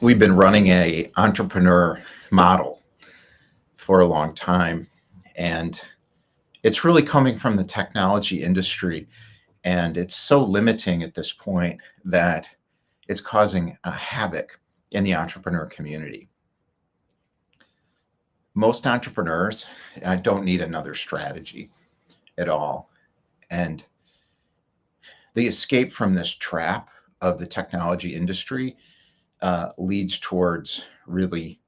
we've been running a entrepreneur model for a long time, and it's really coming from the technology industry, and it's so limiting at this point that it's causing a havoc in the entrepreneur community. Most entrepreneurs don't need another strategy at all, and the escape from this trap of the technology industry leads towards really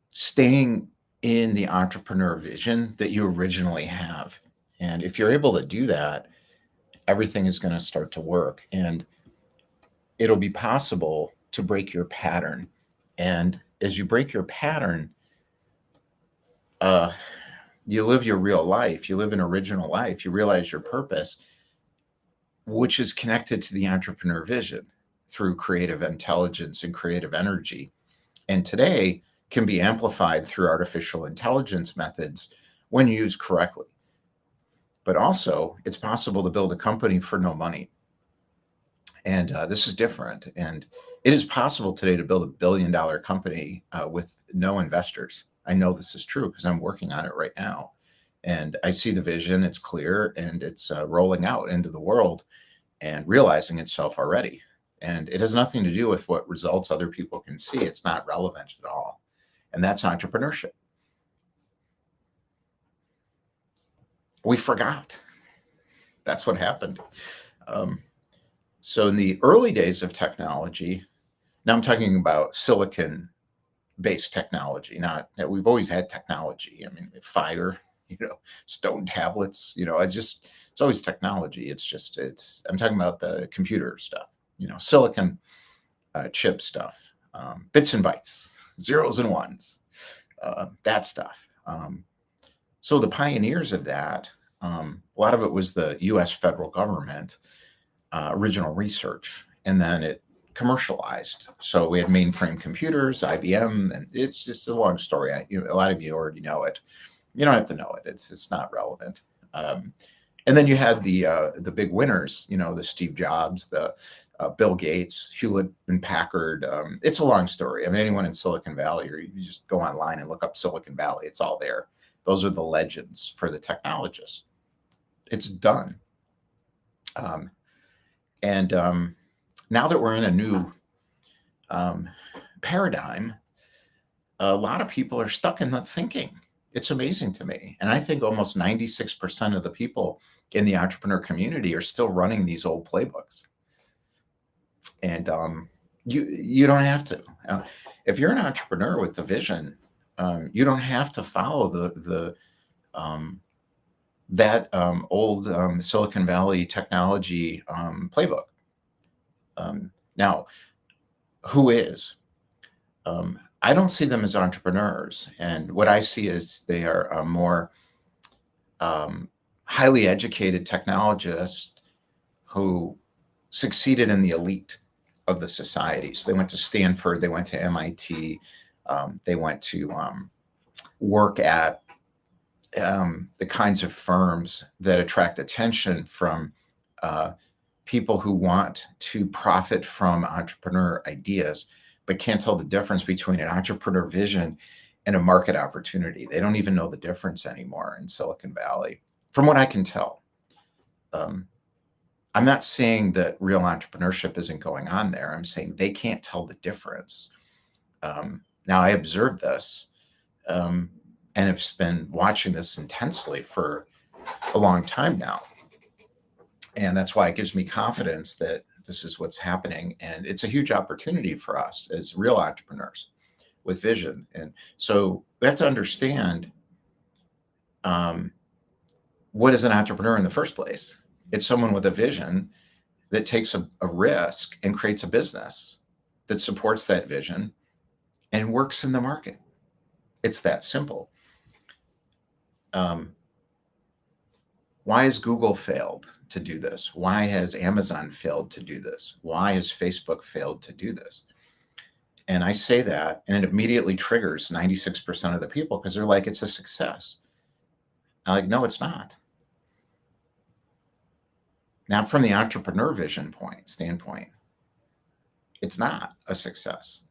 staying in the entrepreneur vision that you originally have. And if you're able to do that, everything is going to start to work, and it'll be possible to break your pattern. And as you break your pattern, uh, you live your real life, you live an original life, you realize your purpose, which is connected to the entrepreneur vision through creative intelligence and creative energy. And today can be amplified through artificial intelligence methods when used correctly. But also, it's possible to build a company for no money. And this is different. And it is possible today to build $1 billion company with no investors. I know this is true because I'm working on it right now. And I see the vision, it's clear, and it's rolling out into the world and realizing itself already. And it has nothing to do with what results other people can see. It's not relevant at all. And that's entrepreneurship. We forgot. That's what happened. Um, so in the early days of technology, now I'm talking about silicon based technology, not that we've always had technology. I mean, fire, stone tablets, it's always technology. I'm talking about the computer stuff, silicon chip stuff, bits and bytes, zeros and ones, that stuff. So the pioneers of that, a lot of it was the US federal government, original research, and then it commercialized. So we had mainframe computers, IBM, and it's just a long story. A lot of you already know it. You don't have to know it. It's not relevant. And then you had the big winners. The Steve Jobs, the Bill Gates, Hewlett and Packard. It's a long story. I mean, anyone in Silicon Valley, or you just go online and look up Silicon Valley. It's all there. Those are the legends for the technologists. It's done. And now that we're in a new paradigm, a lot of people are stuck in that thinking. It's amazing to me. And I think almost 96% of the people in the entrepreneur community are still running these old playbooks. And you don't have to. If you're an entrepreneur with a vision, you don't have to follow that old Silicon Valley technology playbook. Now, who is? I don't see them as entrepreneurs. And what I see is they are more highly educated technologists who succeeded in the elite of the society. So they went to Stanford, they went to MIT, they went to work at the kinds of firms that attract attention from people who want to profit from entrepreneur ideas, but can't tell the difference between an entrepreneur vision and a market opportunity. They don't even know the difference anymore in Silicon Valley, from what I can tell. I'm not saying that real entrepreneurship isn't going on there. I'm saying they can't tell the difference. Now, I observed this and have been watching this intensely for a long time now. And that's why it gives me confidence that this is what's happening. And it's a huge opportunity for us as real entrepreneurs with vision. And so we have to understand what is an entrepreneur in the first place. It's someone with a vision that takes a risk and creates a business that supports that vision and works in the market. It's that simple. Why has Google failed to do this? Why has Amazon failed to do this? Why has Facebook failed to do this? And I say that, and it immediately triggers 96% of the people because they're like, it's a success. I'm like, no, it's not. Now, from the entrepreneur vision standpoint, It's not a success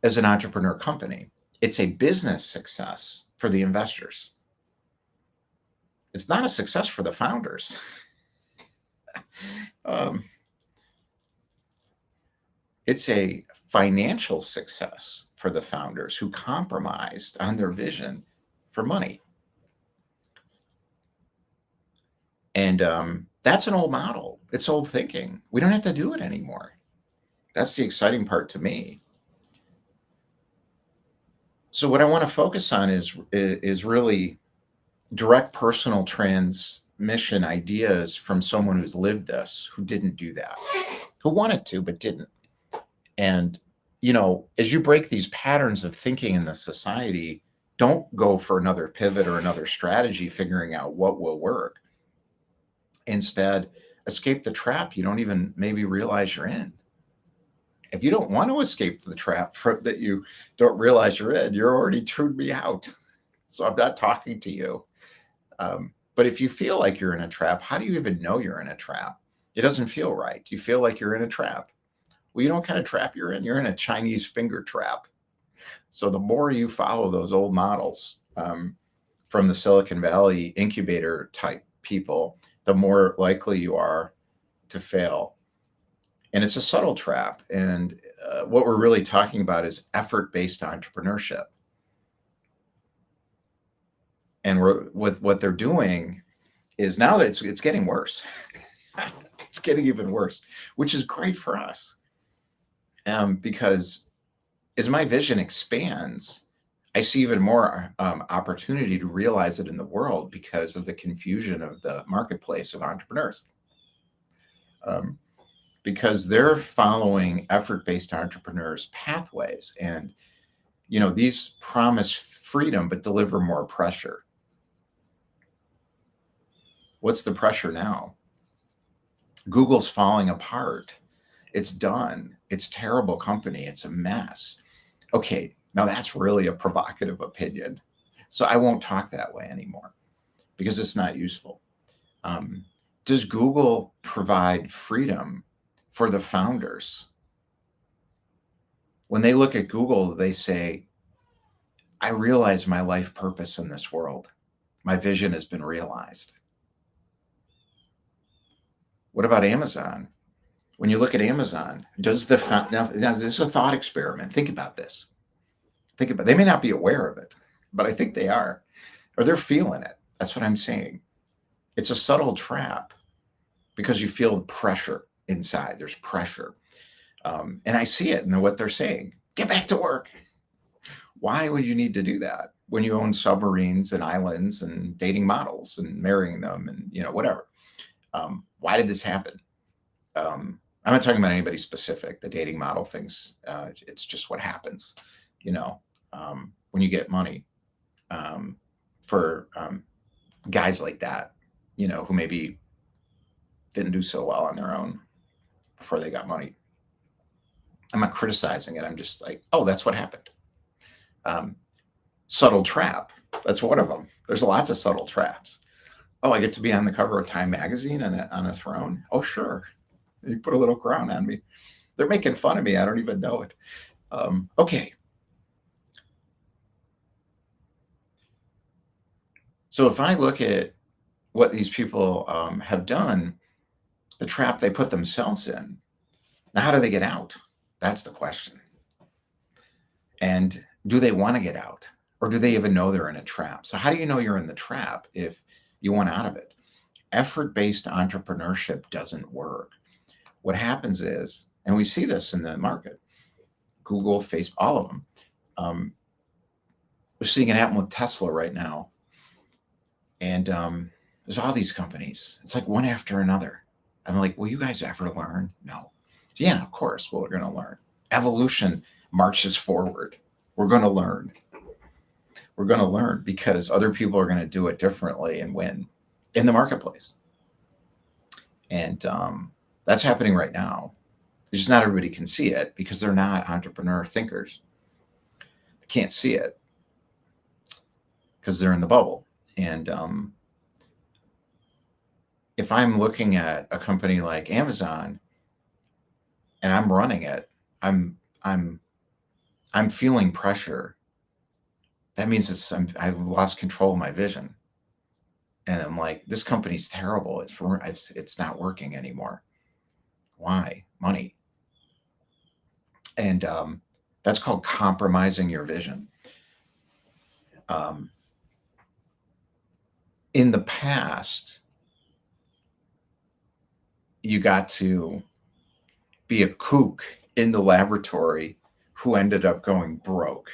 as an entrepreneur company. It's a business success for the investors. It's not a success for the founders. um, it's a financial success for the founders who compromised on their vision for money. And that's an old model. It's old thinking. We don't have to do it anymore. That's the exciting part to me. So what I want to focus on is really direct personal transmission ideas from someone who's lived this, who didn't do that, who wanted to but didn't. And as you break these patterns of thinking in the society, don't go for another pivot or another strategy figuring out what will work. Instead, escape the trap you don't even maybe realize you're in. If you don't want to escape the trap that you don't realize you're in, you're already tuned me out. So I'm not talking to you. But if you feel like you're in a trap, how do you even know you're in a trap? It doesn't feel right. You feel like you're in a trap. Well, you know what kind of trap you're in? You're in a Chinese finger trap. So the more you follow those old models from the Silicon Valley incubator type people, the more likely you are to fail. And it's a subtle trap. And what we're really talking about is effort-based entrepreneurship. And with what they're doing is now that it's getting worse. It's getting even worse, which is great for us. Because as my vision expands, I see even more opportunity to realize it in the world because of the confusion of the marketplace of entrepreneurs. Because they're following effort-based entrepreneurs' pathways. And, these promise freedom, but deliver more pressure. What's the pressure now? Google's falling apart. It's done. It's a terrible company. It's a mess. Okay, now that's really a provocative opinion. So I won't talk that way anymore because it's not useful. Does Google provide freedom for the founders? When they look at Google, they say, I realize my life purpose in this world. My vision has been realized. What about Amazon? When you look at Amazon, does now this is a thought experiment. Think about this. They may not be aware of it, but I think they are, or they're feeling it. That's what I'm saying. It's a subtle trap because you feel pressure inside. There's pressure. And I see it in what they're saying. Get back to work. Why would you need to do that when you own submarines and islands and dating models and marrying them and, whatever? Why did this happen? I'm not talking about anybody specific. The dating model things, it's just what happens, when you get money for guys like that, who maybe didn't do so well on their own before they got money. I'm not criticizing it. I'm just like, oh, that's what happened. Subtle trap. That's one of them. There's lots of subtle traps. Oh, I get to be on the cover of Time magazine on a throne. Oh, sure. You put a little crown on me. They're making fun of me. I don't even know it. Okay. So if I look at what these people have done, the trap they put themselves in, now how do they get out? That's the question. And do they want to get out? Or do they even know they're in a trap? So how do you know you're in the trap if you want out of it? Effort-based entrepreneurship doesn't work. What happens is, and we see this in the market, Google, Facebook, all of them. We're seeing it happen with Tesla right now. And there's all these companies. It's like one after another. I'm like, will you guys ever learn? No. Yeah, of course, we're going to learn. Evolution marches forward. We're going to learn. We're going to learn because other people are going to do it differently and win in the marketplace. And that's happening right now. It's just not everybody can see it because they're not entrepreneur thinkers. They can't see it because they're in the bubble. And if I'm looking at a company like Amazon, and I'm running it. I'm I'm I'm feeling pressure. That means I've lost control of my vision. And I'm like, this company's terrible. It's not working anymore. Why? Money. And that's called compromising your vision. Um, in the past, you got to be a kook in the laboratory who ended up going broke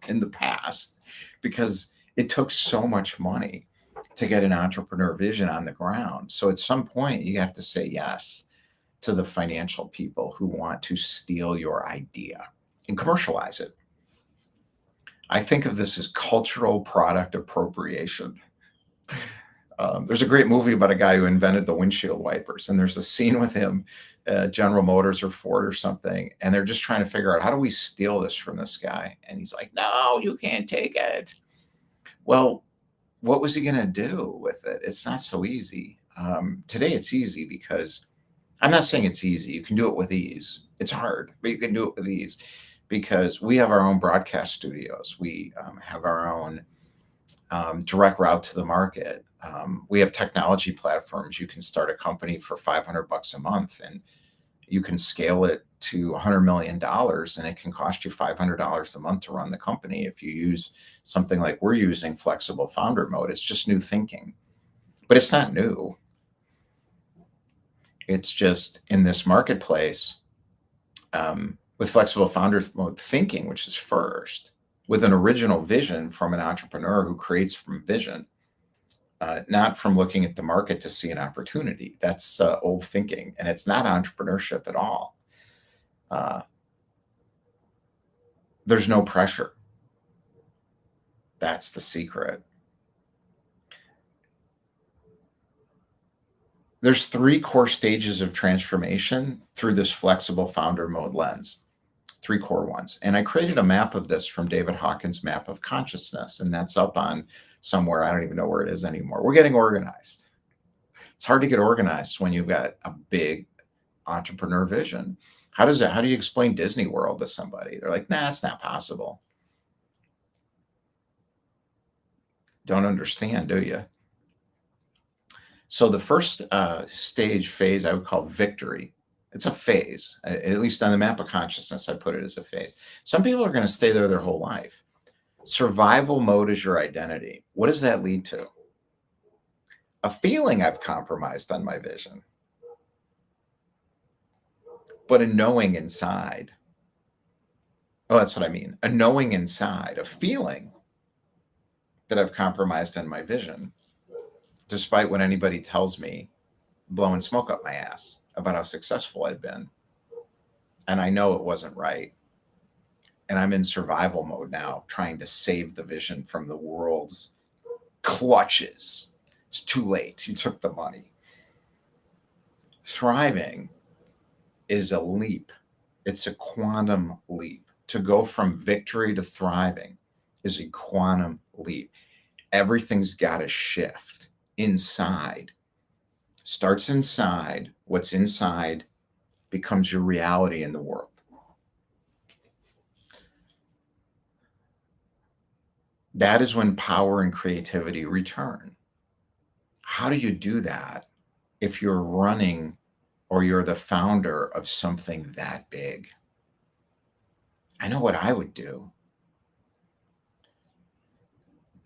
in the past because it took so much money to get an entrepreneur vision on the ground. So at some point, you have to say yes to the financial people who want to steal your idea and commercialize it. I think of this as cultural product appropriation. There's a great movie about a guy who invented the windshield wipers, and there's a scene with him, General Motors or Ford or something, and they're just trying to figure out how do we steal this from this guy? And he's like, "No, you can't take it." Well, what was he going to do with it? It's not so easy. Today, it's easy because I'm not saying it's easy. You can do it with ease. It's hard, but you can do it with ease because we have our own broadcast studios. We have our own direct route to the market. We have technology platforms. You can start a company for $500 a month and you can scale it to $100 million and it can cost you $500 a month to run the company. If you use something like we're using flexible founder mode, it's just new thinking, but it's not new. It's just in this marketplace with flexible founder mode thinking, which is first, with an original vision from an entrepreneur who creates from vision, not from looking at the market to see an opportunity. That's old thinking, and it's not entrepreneurship at all. There's no pressure. That's the secret. There's 3 core stages of transformation through this flexible founder mode lens. 3 core ones. And I created a map of this from David Hawkins' map of consciousness. And that's up on somewhere. I don't even know where it is anymore. We're getting organized. It's hard to get organized when you've got a big entrepreneur vision. How do you explain Disney World to somebody? They're like, nah, it's not possible. Don't understand, do you? So the first phase I would call victory. It's a phase, at least on the map of consciousness, I put it as a phase. Some people are going to stay there their whole life. Survival mode is your identity. What does that lead to? A feeling I've compromised on my vision, but a knowing inside. Oh, that's what I mean. A knowing inside, a feeling that I've compromised on my vision, despite what anybody tells me, blowing smoke up my ass about how successful I've been. And I know it wasn't right. And I'm in survival mode now, trying to save the vision from the world's clutches. It's too late. You took the money. Thriving is a leap. It's a quantum leap. To go from victory to thriving is a quantum leap. Everything's got to shift inside. Starts inside. What's inside becomes your reality in the world. That is when power and creativity return. How do you do that if you're running or you're the founder of something that big? I know what I would do.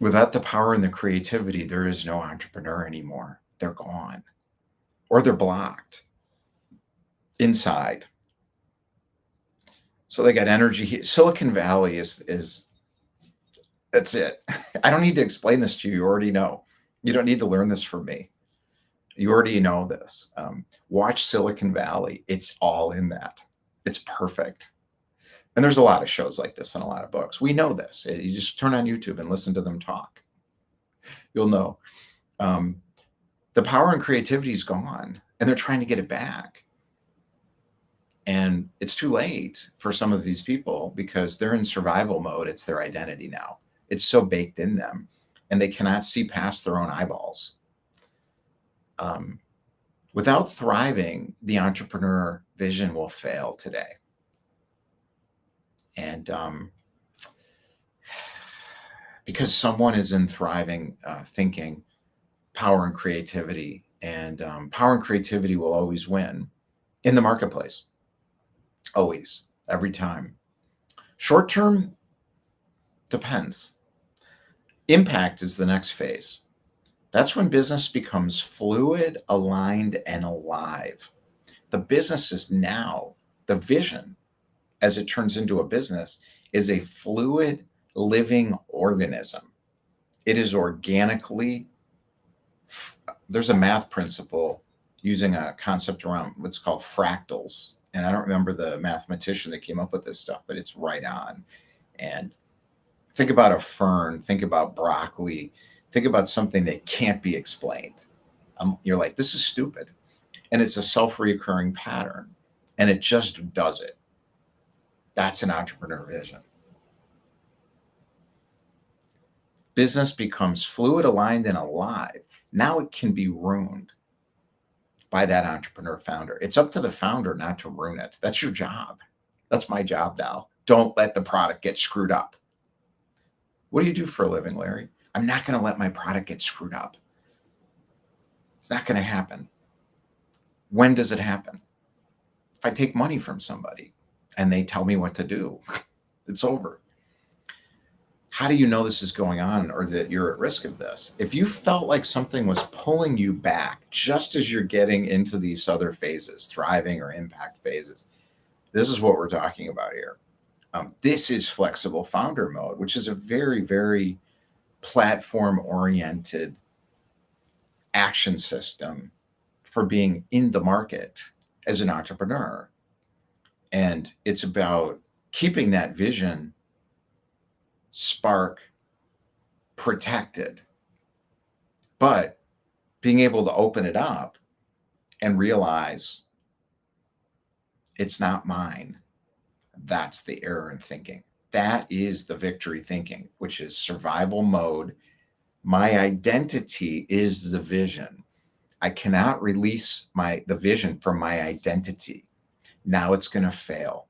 Without the power and the creativity, there is no entrepreneur anymore. They're gone or they're blocked inside. So they got energy. Silicon Valley is that's it. I don't need to explain this to you. You already know. You don't need to learn this from me. You already know this. Watch Silicon Valley. It's all in that. It's perfect. And there's a lot of shows like this and a lot of books. We know this. You just turn on YouTube and listen to them talk. You'll know. The power and creativity is gone, and they're trying to get it back. And it's too late for some of these people because they're in survival mode. It's their identity now. It's so baked in them, and they cannot see past their own eyeballs. Without thriving, the entrepreneur vision will fail today. And because someone is in thriving thinking, power and creativity, and power and creativity will always win in the marketplace. Always, every time. Short term depends. Impact is the next phase. That's when business becomes fluid, aligned, and alive. The business is now, the vision as it turns into a business is a fluid, living organism. It is organically, there's a math principle using a concept around what's called fractals. And I don't remember the mathematician that came up with this stuff, but it's right on. And think about a fern, think about broccoli, think about something that can't be explained. You're like, this is stupid. And it's a self-recurring pattern. And it just does it. That's an entrepreneur vision. Business becomes fluid, aligned, and alive. Now it can be ruined by that entrepreneur founder. It's up to the founder not to ruin it. That's your job. That's my job now. Don't let the product get screwed up. What do you do for a living, Larry? I'm not going to let my product get screwed up. It's not going to happen. When does it happen? If I take money from somebody and they tell me what to do, it's over. How do you know this is going on or that you're at risk of this? If you felt like something was pulling you back just as you're getting into these other phases, thriving or impact phases, this is what we're talking about here. This is flexible founder mode, which is a very, very platform-oriented action system for being in the market as an entrepreneur. And it's about keeping that vision spark protected, but being able to open it up and realize it's not mine. That's the error in thinking. That is the victory thinking, which is survival mode. My identity is the vision. I cannot release the vision from my identity. Now it's going to fail.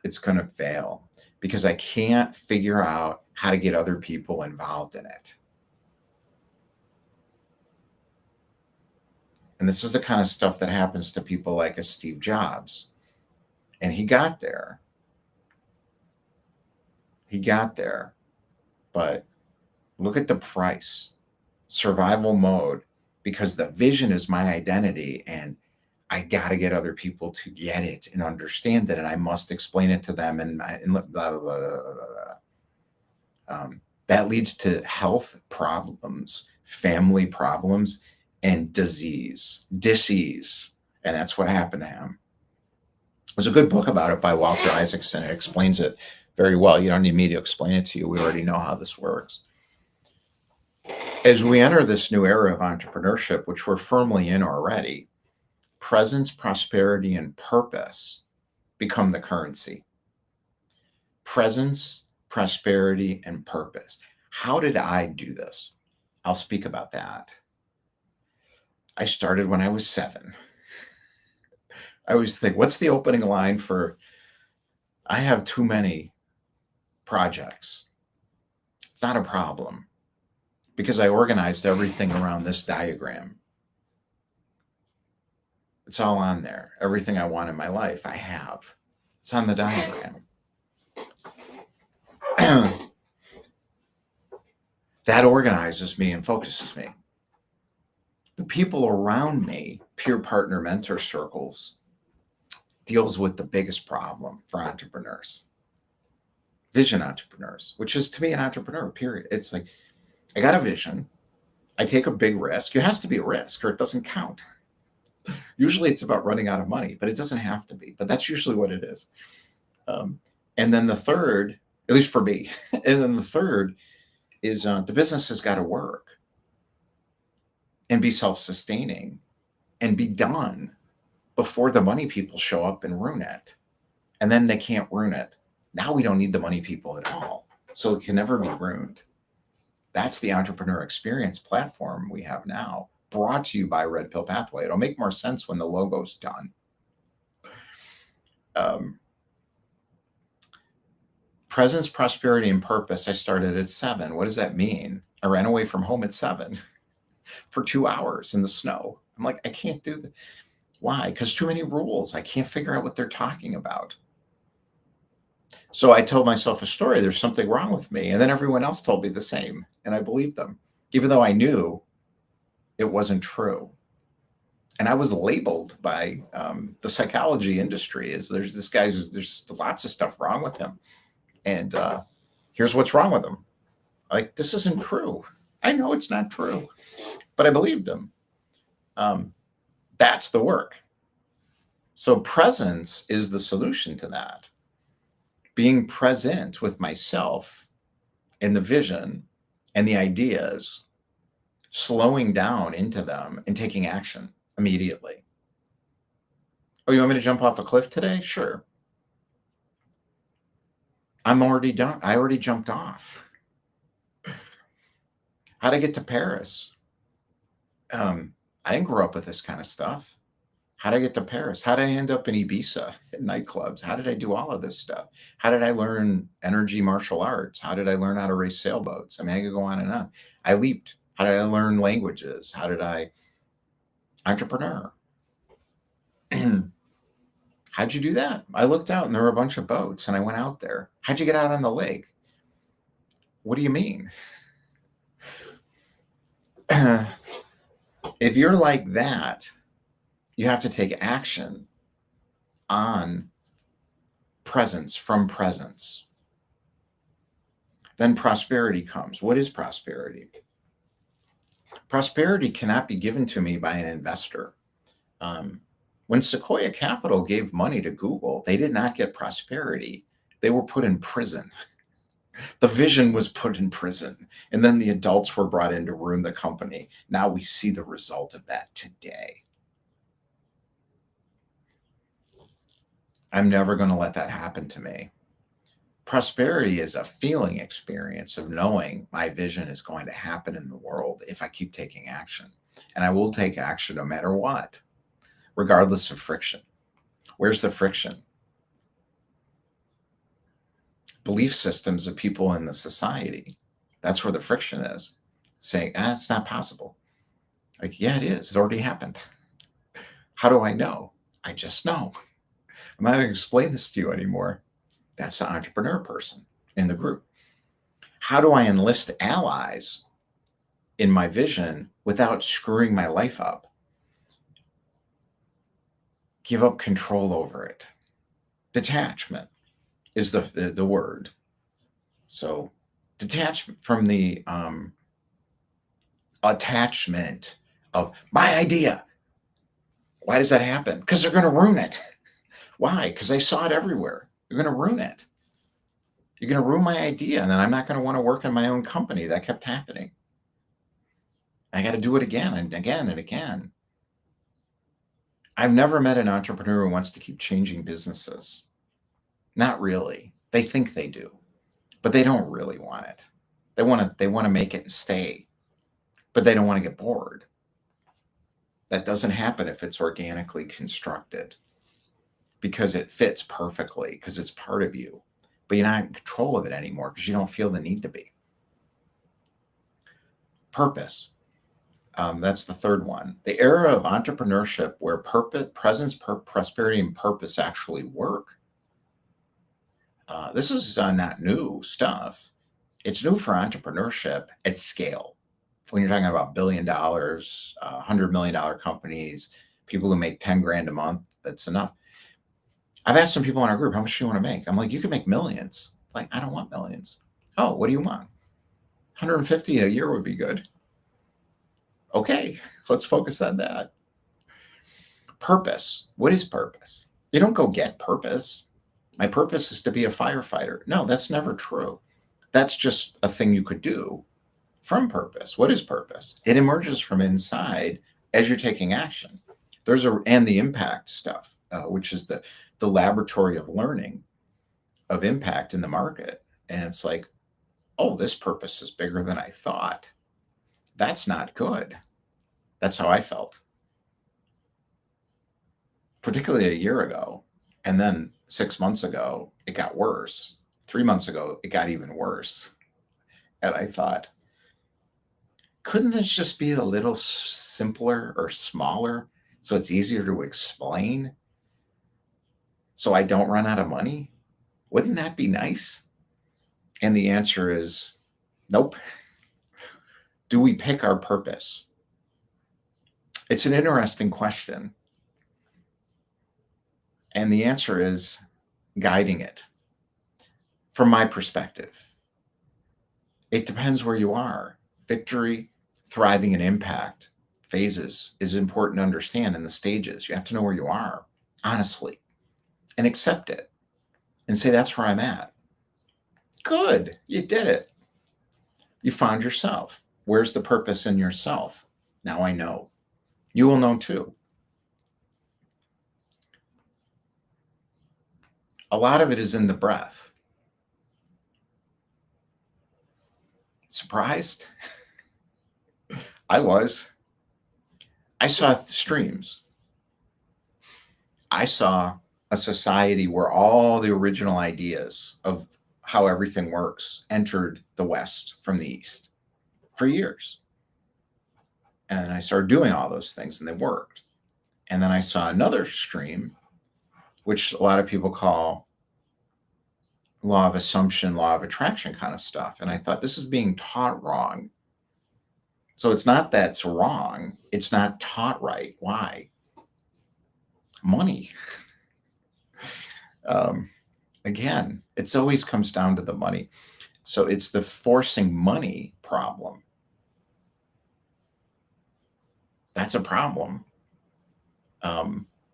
It's going to fail because I can't figure out how to get other people involved in it. And this is the kind of stuff that happens to people like a Steve Jobs. And he got there. He got there. But look at the price. Survival mode, because the vision is my identity and I got to get other people to get it and understand it. And I must explain it to them and blah, blah, blah, blah, blah. That leads to health problems, family problems, and disease. And that's what happened to him. There's a good book about it by Walter Isaacson. It explains it very well. You don't need me to explain it to you. We already know how this works. As we enter this new era of entrepreneurship, which we're firmly in already, presence, prosperity, and purpose become the currency. Presence, prosperity, and purpose. How did I do this? I'll speak about that. I started when I was 7. I always think, what's the opening line for, I have too many projects? It's not a problem because I organized everything around this diagram. It's all on there. Everything I want in my life, I have. It's on the diagram. That organizes me and focuses me. The people around me, peer partner mentor circles, deals with the biggest problem for entrepreneurs. Vision entrepreneurs, which is to me an entrepreneur, period. It's like, I got a vision. I take a big risk. It has to be a risk or it doesn't count. Usually it's about running out of money, but it doesn't have to be. But that's usually what it is. And then the third, at least for me, and then the third is the business has got to work and be self-sustaining and be done before the money people show up and ruin it. And then they can't ruin it. Now we don't need the money people at all. So it can never be ruined. That's the entrepreneur experience platform we have now. brought to you by Red Pill Pathway. It'll make more sense when the logo's done. Presence, prosperity, and purpose. I started at 7. What does that mean? I ran away from home at 7 for 2 hours in the snow. I'm like, I can't do that. Why? Because too many rules. I can't figure out what they're talking about. So I told myself a story. There's something wrong with me. And then everyone else told me the same. And I believed them, even though I knew it wasn't true. And I was labeled by the psychology industry as there's this guy, there's lots of stuff wrong with him. And here's what's wrong with him. Like, this isn't true. I know it's not true, but I believed him. That's the work. So presence is the solution to that. Being present with myself and the vision and the ideas, slowing down into them and taking action immediately. Oh, you want me to jump off a cliff today? Sure. I'm already done. I already jumped off. How'd I get to Paris? I didn't grow up with this kind of stuff. How'd I get to Paris? How'd I end up in Ibiza at nightclubs? How did I do all of this stuff? How did I learn energy martial arts? How did I learn how to race sailboats? I mean, I could go on and on. I leaped. How did I learn languages? How did I entrepreneur? How'd you do that? I looked out and there were a bunch of boats and I went out there. How'd you get out on the lake? What do you mean? If you're like that, you have to take action on presence from presence. Then prosperity comes. What is prosperity? Prosperity cannot be given to me by an investor. When Sequoia Capital gave money to Google, they did not get prosperity. They were put in prison. The vision was put in prison. And then the adults were brought in to ruin the company. Now we see the result of that today. I'm never going to let that happen to me. Prosperity is a feeling experience of knowing my vision is going to happen in the world if I keep taking action. And I will take action no matter what, regardless of friction. Where's the friction? Belief systems of people in the society. That's where the friction is. Saying, it's not possible. Like, yeah, it is. It's already happened. How do I know? I just know. I'm not going to explain this to you anymore. That's the entrepreneur person in the group. How do I enlist allies in my vision without screwing my life up? Give up control over it. Detachment is the word. So detachment from the attachment of my idea. Why does that happen? Because they're going to ruin it. Why? Because I saw it everywhere. You're going to ruin it. You're going to ruin my idea. And then I'm not going to want to work in my own company. That kept happening. I got to do it again and again and again. I've never met an entrepreneur who wants to keep changing businesses. Not really. They think they do, but they don't really want it. They want to make it and stay, but they don't want to get bored. That doesn't happen if it's organically constructed, because it fits perfectly, because it's part of you, but you're not in control of it anymore because you don't feel the need to be. Purpose. That's the third one. The era of entrepreneurship where presence, prosperity, and purpose actually work. This is not new stuff. It's new for entrepreneurship at scale. When you're talking about $1 billion, $100 million companies, people who make 10 grand a month, that's enough. I've asked some people in our group, how much do you want to make? I'm like, you can make millions. Like, I don't want millions. Oh, what do you want? 150 a year would be good. Okay, let's focus on that. Purpose. What is purpose? You don't go get purpose. My purpose is to be a firefighter. No, that's never true. That's just a thing you could do from purpose. What is purpose? It emerges from inside as you're taking action. And the impact stuff, which is the laboratory of learning of impact in the market. And it's like, oh, this purpose is bigger than I thought. That's not good. That's how I felt, particularly a year ago. And then 6 months ago, it got worse. 3 months ago, it got even worse. And I thought, couldn't this just be a little simpler or smaller so it's easier to explain so I don't run out of money? Wouldn't that be nice? And the answer is nope. Do we pick our purpose? It's an interesting question. And the answer is guiding it. From my perspective, it depends where you are. Victory, thriving, and impact phases is important to understand in the stages. You have to know where you are, honestly, and accept it and say, that's where I'm at. Good. You did it. You found yourself. Where's the purpose in yourself? Now I know. You will know too. A lot of it is in the breath. Surprised? I was. I saw streams. I saw a society where all the original ideas of how everything works entered the West from the East for years. And I started doing all those things and they worked. And then I saw another stream, which a lot of people call law of assumption, law of attraction kind of stuff. And I thought this is being taught wrong. So it's not that it's wrong. It's not taught right. Why? Money. Again, it's always comes down to the money. So it's the forcing money problem. That's a problem.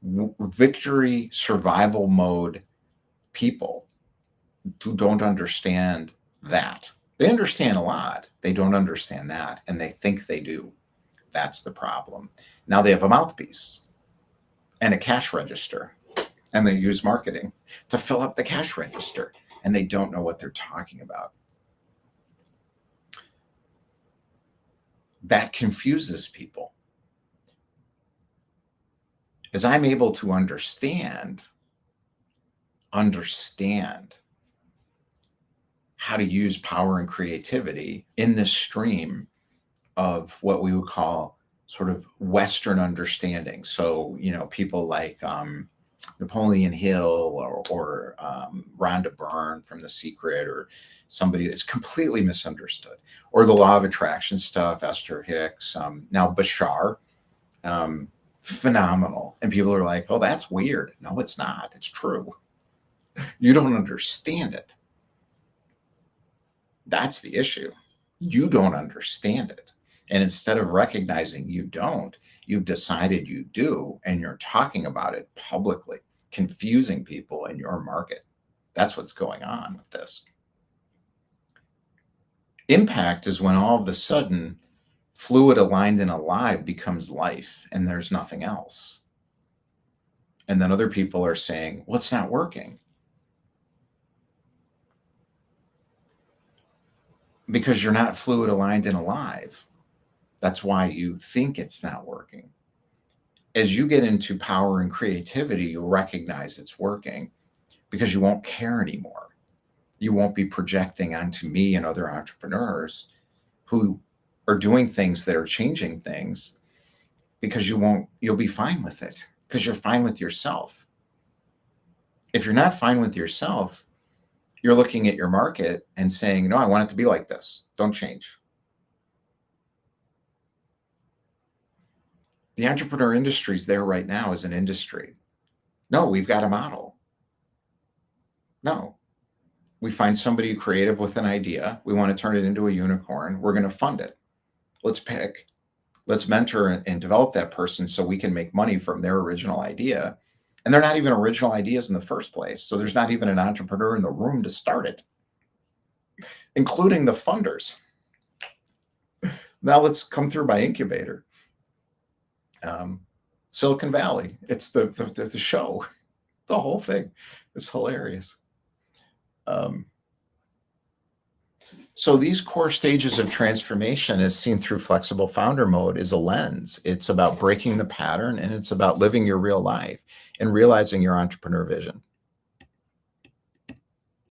Victory, survival mode people who don't understand that. They understand a lot. They don't understand that, and they think they do. That's the problem. Now they have a mouthpiece and a cash register, and they use marketing to fill up the cash register, and they don't know what they're talking about. That confuses people. As I'm able to understand how to use power and creativity in this stream of what we would call sort of Western understanding. So, people like Napoleon Hill or Rhonda Byrne from The Secret, or somebody that's completely misunderstood, or the law of attraction stuff, Esther Hicks, now Bashar, phenomenal. And people are like, oh, that's weird. No, it's not. It's true. You don't understand it. That's the issue. You don't understand it. And instead of recognizing you don't, you've decided you do, and you're talking about it publicly, confusing people in your market. That's what's going on with this. Impact is when all of a sudden fluid, aligned, and alive becomes life, and there's nothing else. And then other people are saying, well, it's not working. Because you're not fluid, aligned, and alive. That's why you think it's not working. As you get into power and creativity, you'll recognize it's working because you won't care anymore. You won't be projecting onto me and other entrepreneurs who are doing things that are changing things, because you'll be fine with it because you're fine with yourself. If you're not fine with yourself, you're looking at your market and saying, no, I want it to be like this. Don't change. The entrepreneur industry is there right now as an industry. No, we've got a model. No, we find somebody creative with an idea. We want to turn it into a unicorn. We're going to fund it. Let's mentor and develop that person so we can make money from their original idea. And they're not even original ideas in the first place. So there's not even an entrepreneur in the room to start it, including the funders. Now let's come through my incubator. Silicon Valley. It's the show. The whole thing is hilarious. So these core stages of transformation, as seen through flexible founder mode, is a lens. It's about breaking the pattern, and it's about living your real life and realizing your entrepreneur vision.